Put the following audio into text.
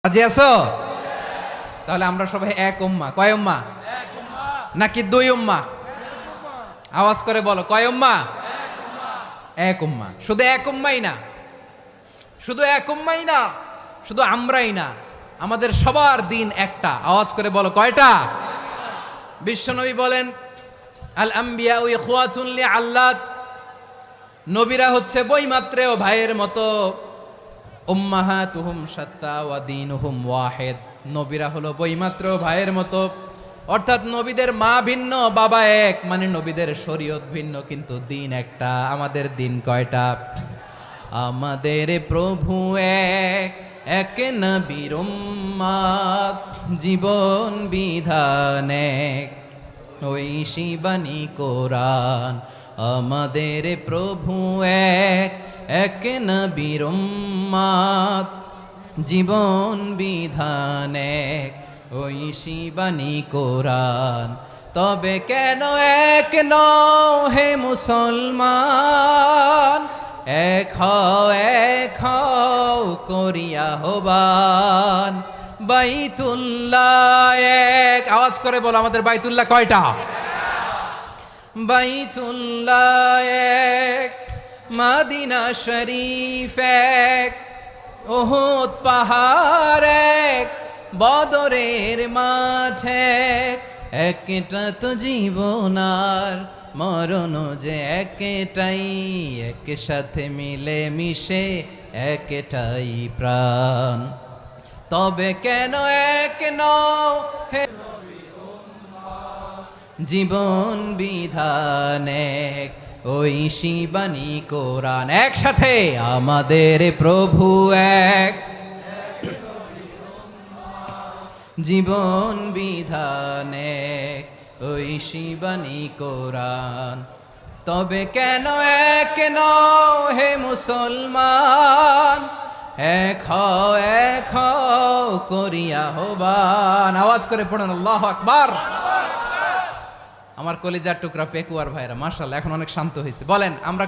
রাজি আছো? তাহলে আমরা সবাই এক উম্মাহ। কয় উম্মাহ? নাকি দুই উম্মাহ? আওয়াজ করে বলো, কয় উম্মাহ? এক উম্মাহ। শুধু এক উম্মাই না, শুধু এক উম্মাই না, শুধু আমরাই না, আমাদের সবার দিন একটা। আওয়াজ করে বলো, কয়টা? বিশ্বনবী বলেন, আল আম্বিয়া ইখওয়াতুন লিআল্লাত, নবীরা হচ্ছে বইমাত্রেও ভাইয়ের মতো। উম্মাহাতুহুম শাত্তা ওয়া দীনুহুম ওয়াহিদ, নবীরা হলো বইমাত্র ভাইয়ের মতো। অর্থাৎ নবীদের মা ভিন্ন, বাবা এক, মানে নবীদের শরীয়ত ভিন্ন, কিন্তু দিন একটা। আমাদের দিন কয়টা? আমাদের প্রভু এক, এক নবীর উম্মাত, জীবন বিধান এক, ওই শিবানী কোরআন। আমাদের প্রভু এক, এক নবীর উম্মাত, জীবন বিধান এক, ওই শিবানী কোরআন। তবে কেন এক নও হে মুসলমান? এক হও করিয়া হবান। বাইতুল্লাহ এক, আওয়াজ করে বলো, আমাদের বাইতুল্লাহ কয়টা? বাইতুল্লাহ এক, মদিনা শরীফ এক, উহুদ পাহাড় এক, বদরের মাঠ এক। একটা তো জীবন আর মরণ যে একটাই, একসাথে মিলে মিশে একটাই প্রাণ। তবে কেন এক নও হে জীবন বিধান এক, ওই শিবানী কোরআন। একসাথে, আমাদের প্রভু এক, জীবন বিধান এক, ওই শিবানী কোরআন। তবে কেন এক নও হে মুসলমান? এক হও করিয়া হবান। আওয়াজ করে পড়ুন, আল্লাহু আকবার। আমার কলিজার টুকরা পেকুয়ার ভাইরা মাশাআল্লাহ এখন অনেক শান্ত হয়েছে। বলেন, আমরা